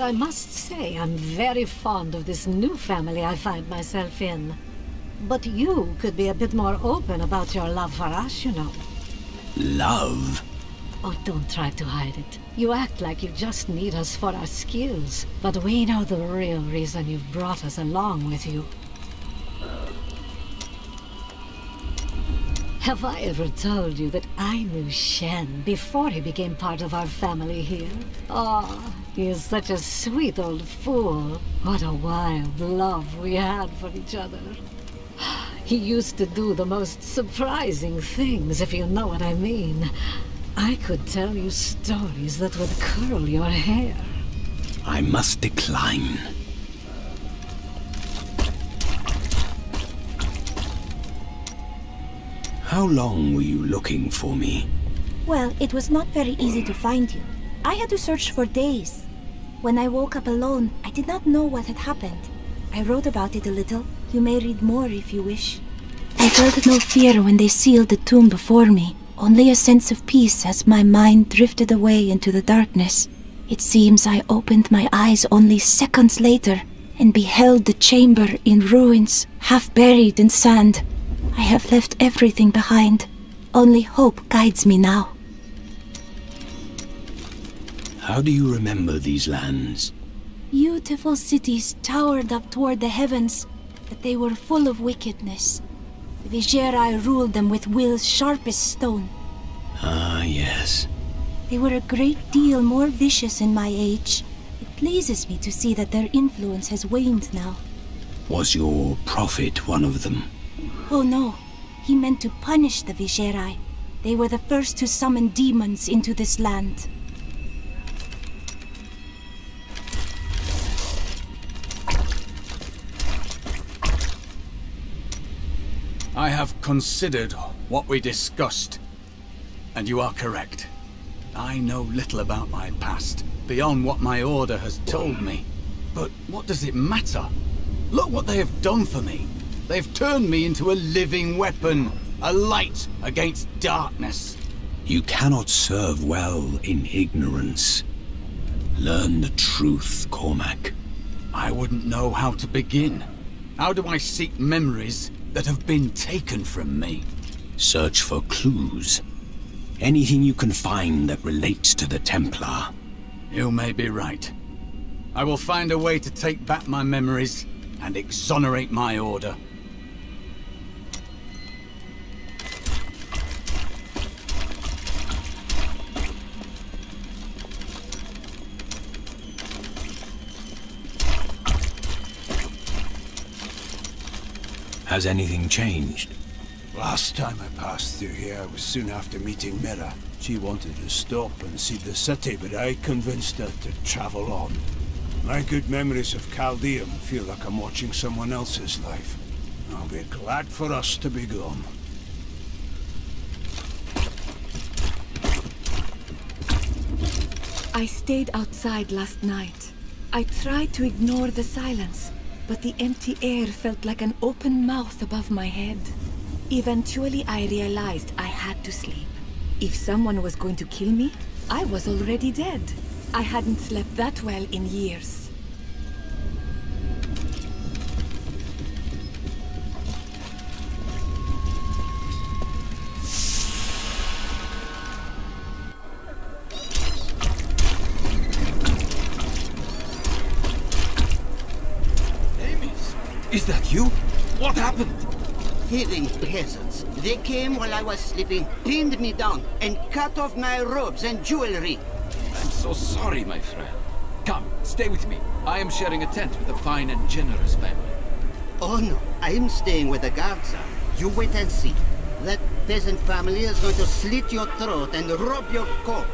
I must say I'm very fond of this new family I find myself in. But you could be a bit more open about your love for us, you know. Love? Oh, don't try to hide it. You act like you just need us for our skills, but we know the real reason you've brought us along with you. Have I ever told you that I knew Shen before he became part of our family here? Oh, he is such a sweet old fool. What a wild love we had for each other. He used to do the most surprising things, if you know what I mean. I could tell you stories that would curl your hair. I must decline. How long were you looking for me? Well, it was not very easy to find you. I had to search for days. When I woke up alone, I did not know what had happened. I wrote about it a little. You may read more if you wish. I felt no fear when they sealed the tomb before me, only a sense of peace as my mind drifted away into the darkness. It seems I opened my eyes only seconds later and beheld the chamber in ruins, half buried in sand. I have left everything behind. Only hope guides me now. How do you remember these lands? Beautiful cities towered up toward the heavens, but they were full of wickedness. The Vigerai ruled them with will's sharpest stone. Ah, yes. They were a great deal more vicious in my age. It pleases me to see that their influence has waned now. Was your prophet one of them? Oh no, he meant to punish the Vigerai. They were the first to summon demons into this land. I have considered what we discussed, and you are correct. I know little about my past, beyond what my order has told me. But what does it matter? Look what they have done for me. They've turned me into a living weapon, a light against darkness. You cannot serve well in ignorance. Learn the truth, Cormac. I wouldn't know how to begin. How do I seek memories that have been taken from me? Search for clues. Anything you can find that relates to the Templar. You may be right. I will find a way to take back my memories and exonerate my order. Has anything changed? Last time I passed through here was soon after meeting Mira. She wanted to stop and see the city, but I convinced her to travel on. My good memories of Chaldeum feel like I'm watching someone else's life. I'll be glad for us to be gone. I stayed outside last night. I tried to ignore the silence, but the empty air felt like an open mouth above my head. Eventually, I realized I had to sleep. If someone was going to kill me, I was already dead. I hadn't slept that well in years. Is that you? What happened? Thieving peasants. They came while I was sleeping, pinned me down, and cut off my robes and jewelry. I'm so sorry, my friend. Come, stay with me. I am sharing a tent with a fine and generous family. Oh no, I'm staying where the guards are. You wait and see. That peasant family is going to slit your throat and rob your corpse.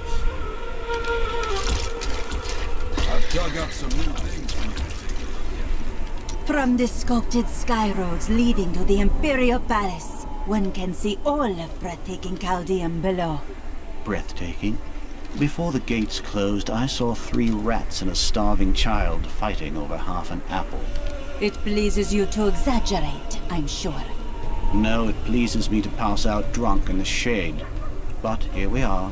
I've dug up some new things for you. From the sculpted sky roads leading to the Imperial Palace, one can see all of breathtaking Chaldeum below. Breathtaking? Before the gates closed, I saw 3 rats and a starving child fighting over half an apple. It pleases you to exaggerate, I'm sure. No, it pleases me to pass out drunk in the shade. But here we are.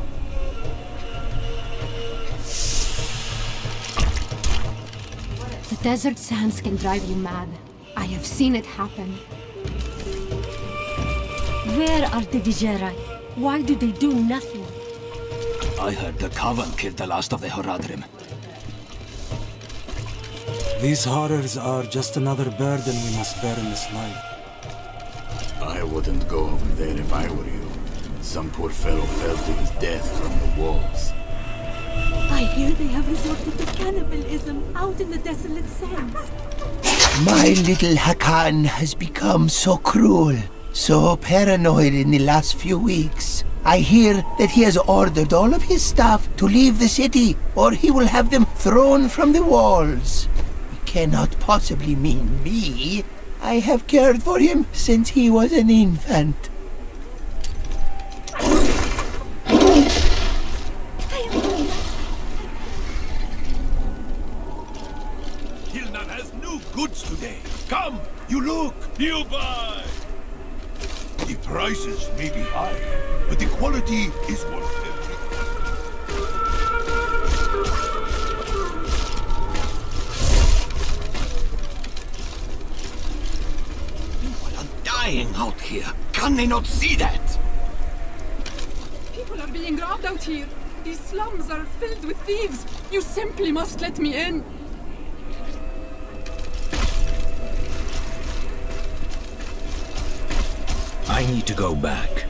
Desert sands can drive you mad. I have seen it happen. Where are the Viserai? Why do they do nothing? I heard the Coven killed the last of the Horadrim. These horrors are just another burden we must bear in this life. I wouldn't go over there if I were you. Some poor fellow fell to his death from the walls. I hear they have resorted to cannibalism out in the desolate sands. My little Hakan has become so cruel, so paranoid in the last few weeks. I hear that he has ordered all of his staff to leave the city, or he will have them thrown from the walls. It cannot possibly mean me. I have cared for him since he was an infant. Kilnan has new goods today. Come, you look, you buy. The prices may be high, but the quality is worth everything. People are dying out here. Can they not see that? People are being robbed out here. These slums are filled with thieves. You simply must let me in. I need to go back.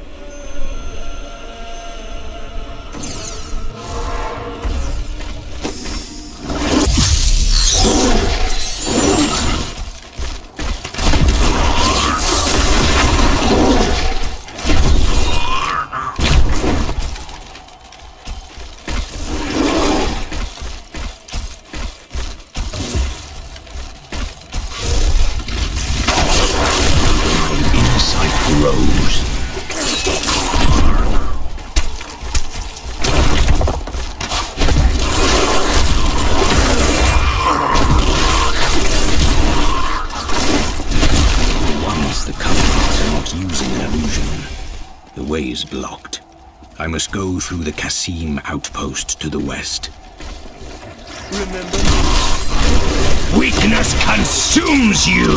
Is blocked. I must go through the Kasim outpost to the west. Remember, weakness consumes you!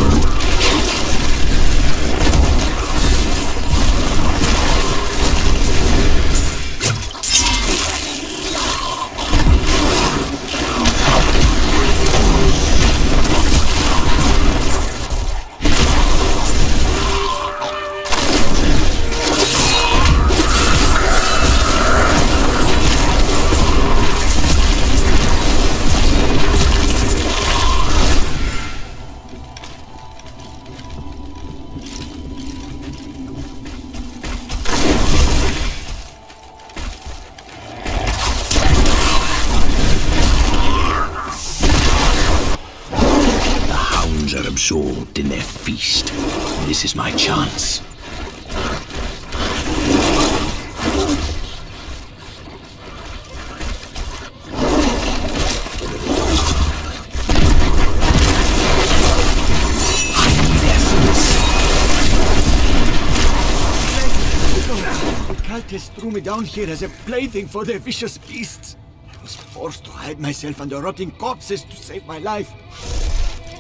Absorbed in their feast. This is my chance. The cultists threw me down here as a plaything for their vicious beasts. I was forced to hide myself under rotting corpses to save my life.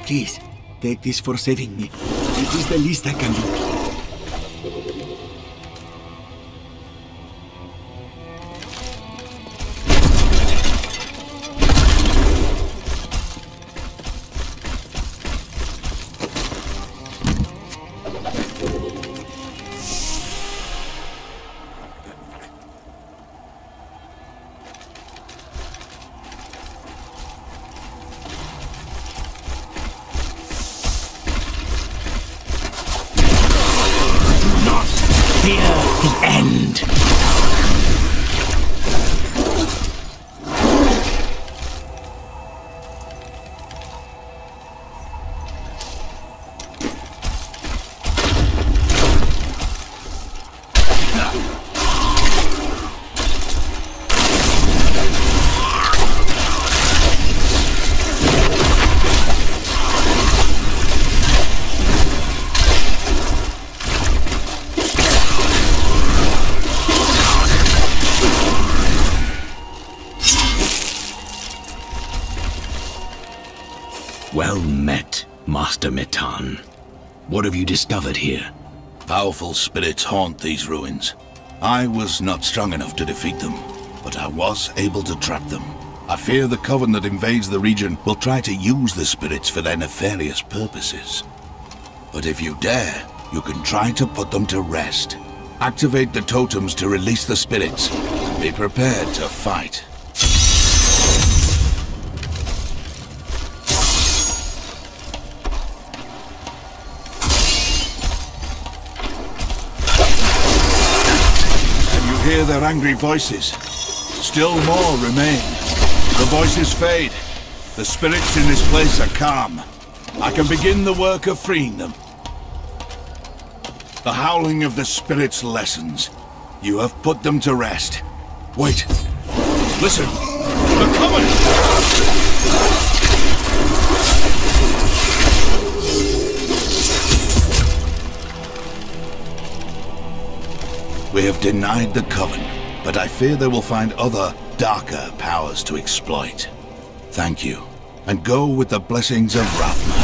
Please, take this for saving me. It is the least I can do. Well met, Master Metan. What have you discovered here? Powerful spirits haunt these ruins. I was not strong enough to defeat them, but I was able to trap them. I fear the coven that invades the region will try to use the spirits for their nefarious purposes. But if you dare, you can try to put them to rest. Activate the totems to release the spirits, and be prepared to fight. Can you hear their angry voices? Still more remain. The voices fade. The spirits in this place are calm. I can begin the work of freeing them. The howling of the spirits lessens. You have put them to rest. Wait. Listen. They're coming! We have denied the coven, but I fear they will find other, darker powers to exploit. Thank you, and go with the blessings of Rathma.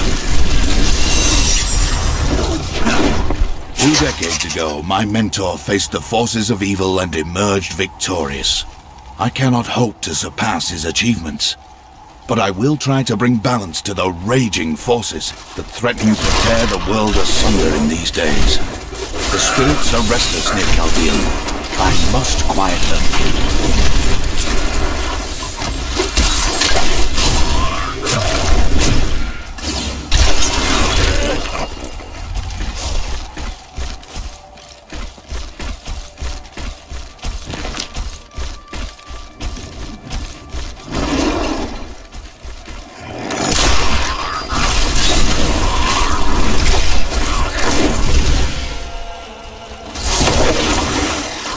2 decades ago, my mentor faced the forces of evil and emerged victorious. I cannot hope to surpass his achievements, but I will try to bring balance to the raging forces that threaten to tear the world asunder in these days. The spirits are restless near Chaldean. I must quiet them.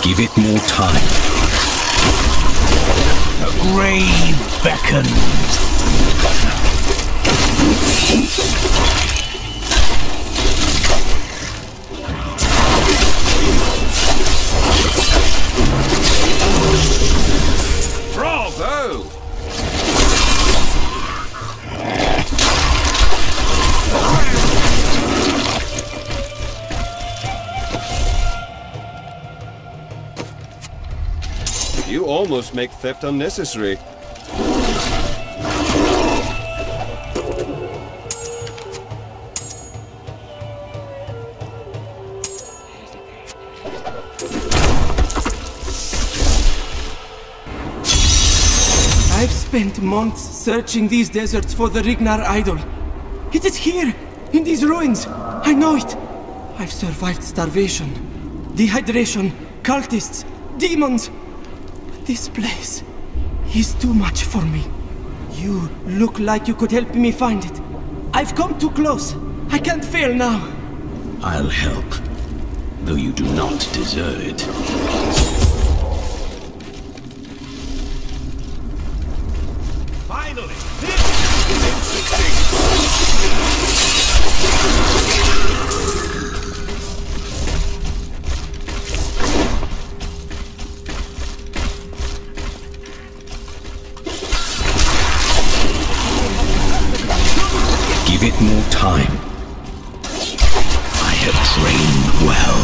Give it more time. The grave beckons. Bravo! You almost make theft unnecessary. I've spent months searching these deserts for the Rignar idol. It is here, in these ruins. I know it. I've survived starvation, dehydration, cultists, demons. This place is too much for me. You look like you could help me find it. I've come too close. I can't fail now. I'll help, though you do not deserve it. Finally! This is interesting! Give it more time. I have trained well.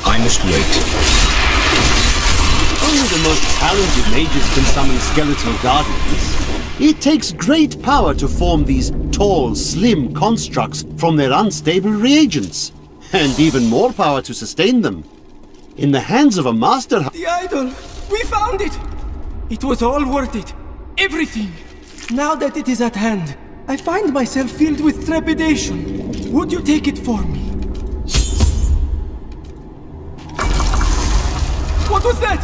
I must wait. Only the most talented mages can summon skeletal guardians. It takes great power to form these tall, slim constructs from their unstable reagents. And even more power to sustain them. In the hands of a master... The idol! We found it! It was all worth it. Everything. Now that it is at hand, I find myself filled with trepidation. Would you take it for me? What was that?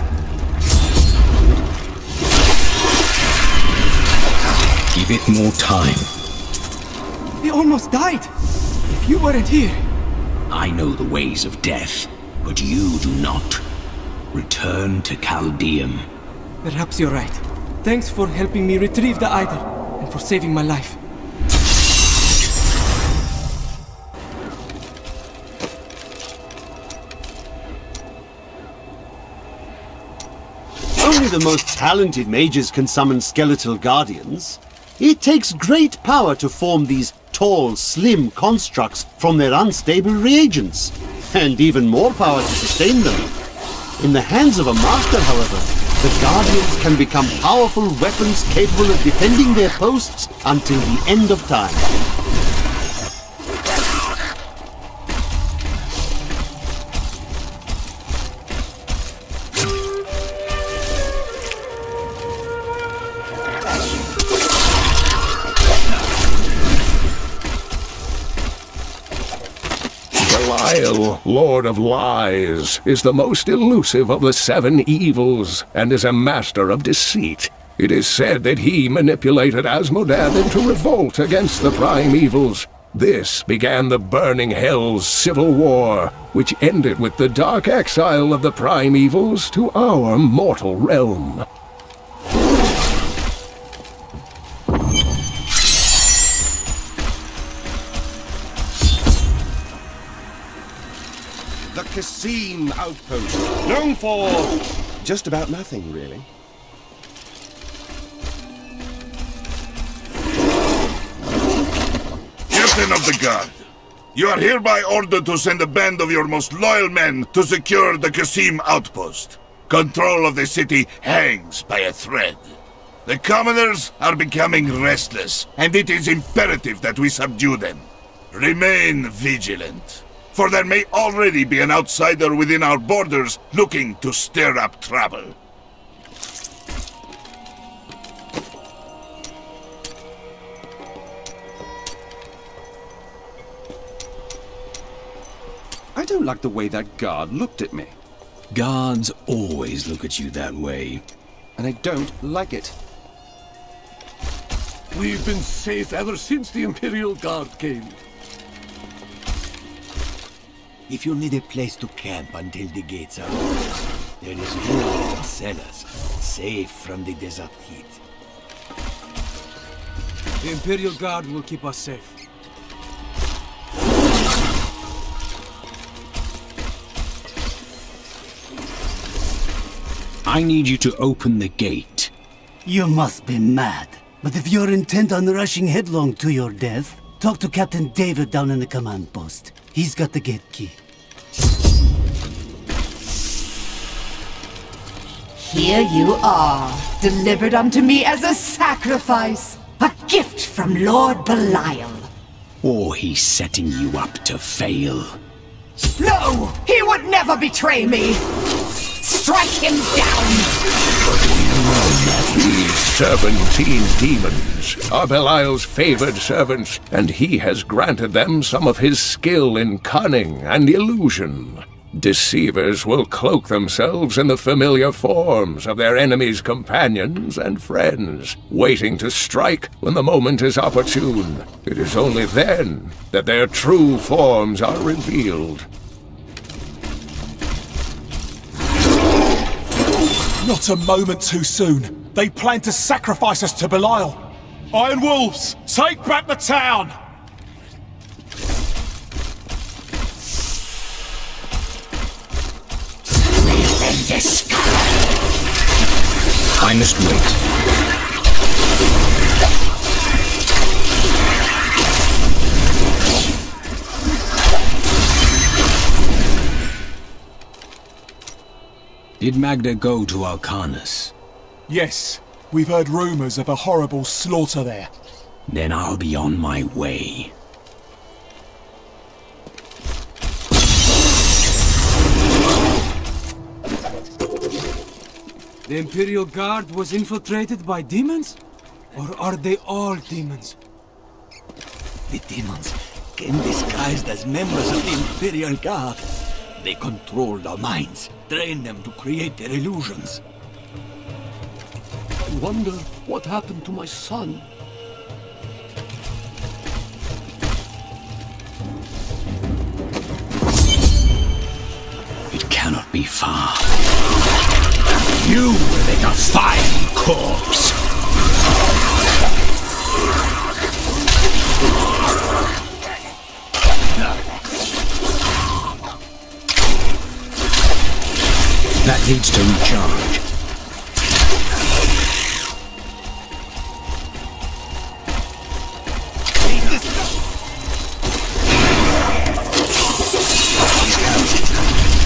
Give it more time. They almost died. If you weren't here... I know the ways of death. But you do not. Return to Chaldeum. Perhaps you're right. Thanks for helping me retrieve the idol, and for saving my life. Only the most talented mages can summon skeletal guardians. It takes great power to form these tall, slim constructs from their unstable reagents, and even more power to sustain them. In the hands of a master, however, the guardians can become powerful weapons capable of defending their posts until the end of time. Belial, Lord of Lies, is the most elusive of the 7 evils, and is a master of deceit. It is said that he manipulated Asmodad into revolt against the Prime Evils. This began the Burning Hell's civil war, which ended with the dark exile of the Prime Evils to our mortal realm. The Cassim outpost, known for just about nothing, really. Captain of the Guard, you are hereby ordered to send a band of your most loyal men to secure the Cassim outpost. Control of the city hangs by a thread. The commoners are becoming restless, and it is imperative that we subdue them. Remain vigilant, for there may already be an outsider within our borders looking to stir up trouble. I don't like the way that guard looked at me. Guards always look at you that way. And I don't like it. We've been safe ever since the Imperial Guard came. If you need a place to camp until the gates are open, there is room in the cellars, safe from the desert heat. The Imperial Guard will keep us safe. I need you to open the gate. You must be mad. But if you're intent on rushing headlong to your death, talk to Captain David down in the command post. He's got the gate key. Here you are, delivered unto me as a sacrifice. A gift from Lord Belial. Or he's setting you up to fail. No! He would never betray me! Strike him down! These 17 demons are Belial's favored servants, and he has granted them some of his skill in cunning and illusion. Deceivers will cloak themselves in the familiar forms of their enemies' companions and friends, waiting to strike when the moment is opportune. It is only then that their true forms are revealed. Not a moment too soon. They plan to sacrifice us to Belial. Iron Wolves, take back the town! I must wait. Did Magda go to Alcanus? Yes, we've heard rumors of a horrible slaughter there. Then I'll be on my way. The Imperial Guard was infiltrated by demons? Or are they all demons? The demons came disguised as members of the Imperial Guard. They controlled our minds, trained them to create their illusions. I wonder what happened to my son. It far. You will make a fine corpse. That needs to recharge.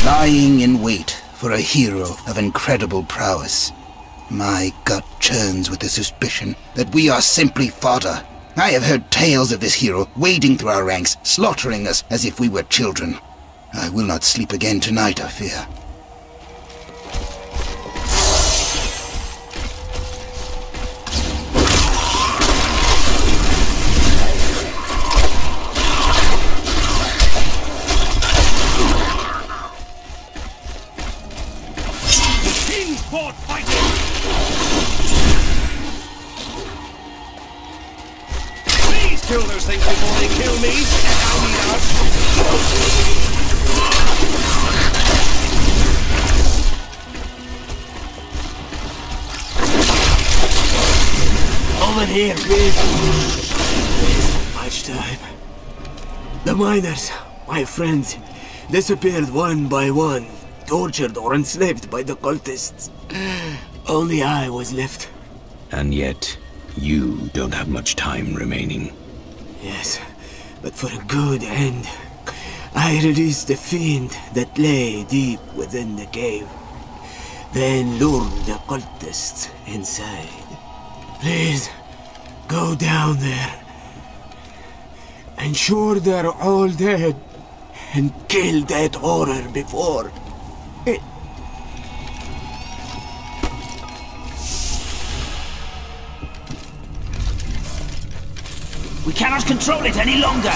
Lying in wait for a hero of incredible prowess. My gut churns with the suspicion that we are simply fodder. I have heard tales of this hero wading through our ranks, slaughtering us as if we were children. I will not sleep again tonight, I fear. Kill those things before they kill me. Over here, please. Much time. The miners, my friends, disappeared one by one, tortured or enslaved by the cultists. Only I was left. And yet, you don't have much time remaining. Yes, but for a good end. I released the fiend that lay deep within the cave. Then lured the cultists inside. Please, go down there. Ensure they're all dead. And kill that horror before it... We cannot control it any longer!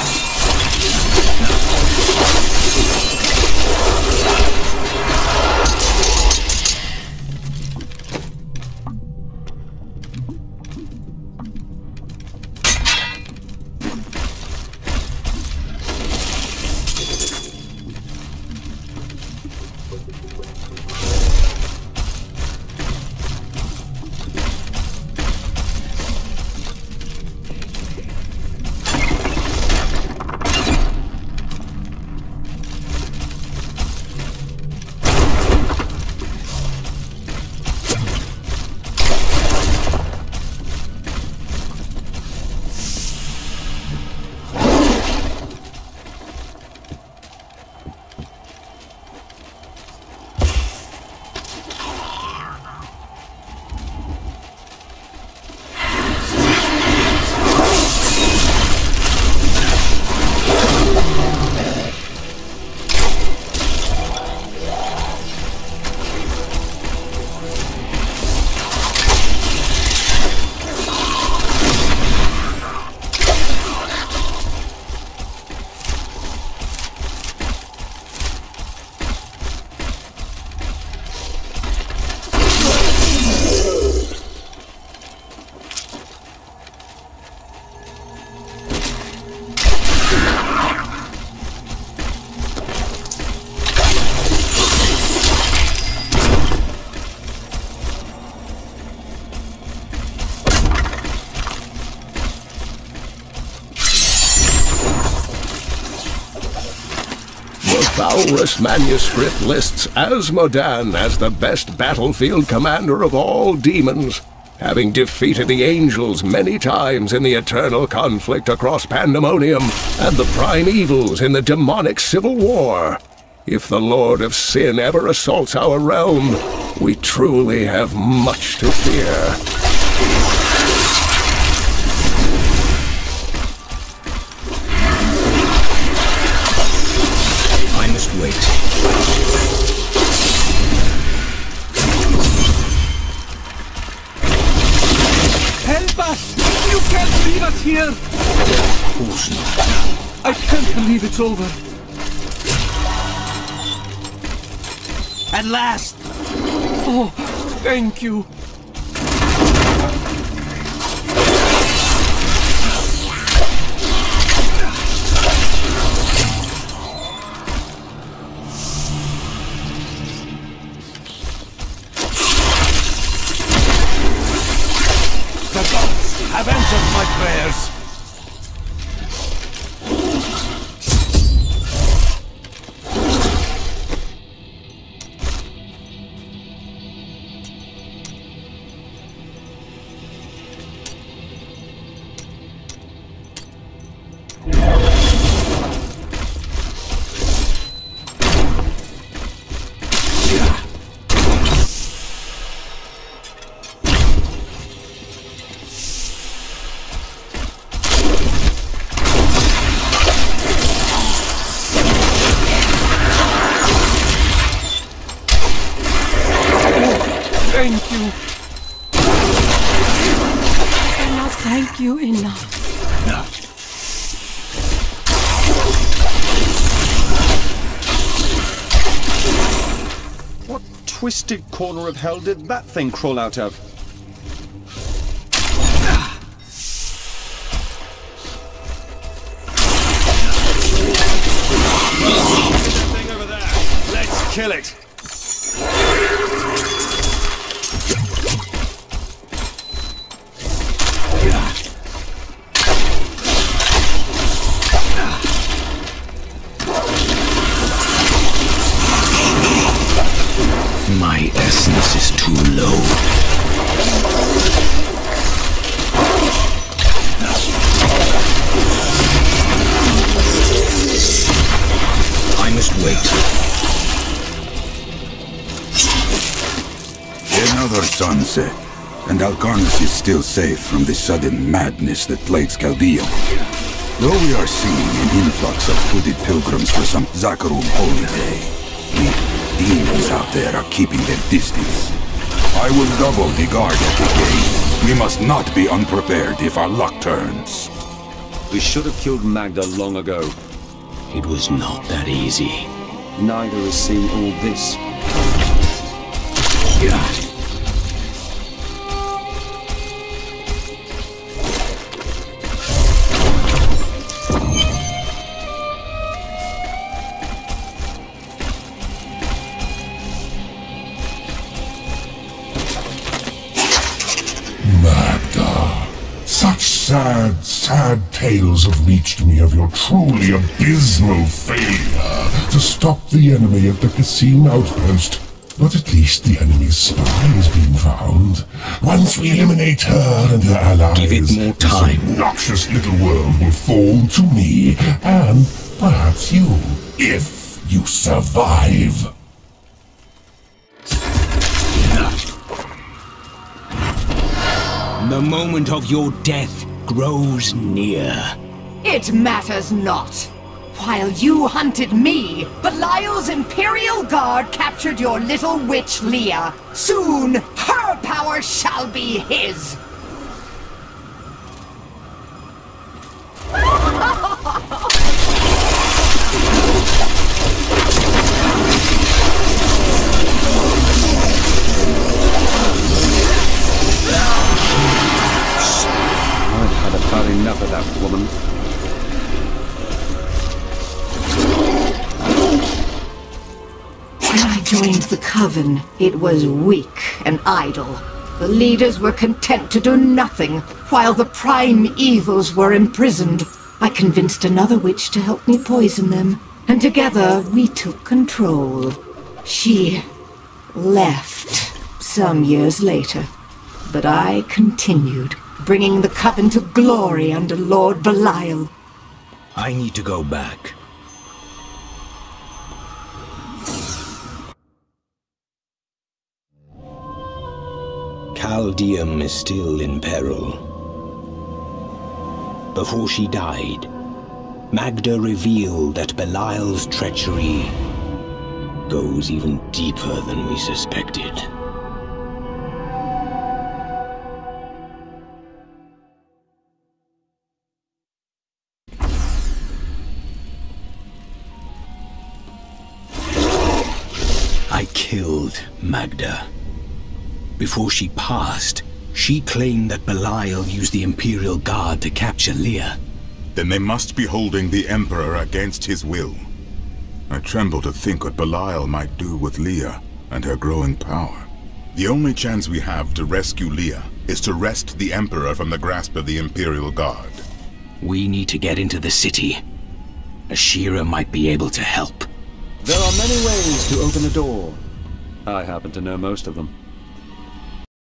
Valrus manuscript lists Asmodan as the best battlefield commander of all demons, having defeated the angels many times in the eternal conflict across Pandemonium and the prime evils in the demonic civil war. If the Lord of Sin ever assaults our realm, we truly have much to fear. Wait. Help us! You can't leave us here! Of course not. I can't believe it's over. At last! Oh, thank you. prayers. Thank you. I cannot thank you enough. What twisted corner of hell did that thing crawl out of? Thing over there. Let's kill it. My essence is too low. I must wait. Another sunset, and Alcarnus is still safe from the sudden madness that plagues Chaldea. Though we are seeing an influx of hooded pilgrims for some Zakharum holiday, the demons out there are keeping their distance. I will double the guard at the gate. We must not be unprepared if our luck turns. We should have killed Magda long ago. It was not that easy. Neither is seeing all this. Sad tales have reached me of your truly abysmal failure to stop the enemy at the Cassim outpost. But at least the enemy's spy has been found. Once we eliminate her and her allies, give it more time. This obnoxious little world will fall to me, and perhaps you, if you survive. The moment of your death grows near. It matters not. While you hunted me, Belial's Imperial Guard captured your little witch Leah. Soon, her power shall be his. I'd had about enough of that woman. When I joined the Coven, it was weak and idle. The leaders were content to do nothing, while the prime evils were imprisoned. I convinced another witch to help me poison them, and together we took control. She left some years later, but I continued, bringing the Coven to glory under Lord Belial. I need to go back. Caldeum is still in peril. Before she died, Magda revealed that Belial's treachery goes even deeper than we suspected. I killed Magda. Before she passed, she claimed that Belial used the Imperial Guard to capture Leah. Then they must be holding the Emperor against his will. I tremble to think what Belial might do with Leah and her growing power. The only chance we have to rescue Leah is to wrest the Emperor from the grasp of the Imperial Guard. We need to get into the city. Ashira might be able to help. There are many ways to open a door. I happen to know most of them.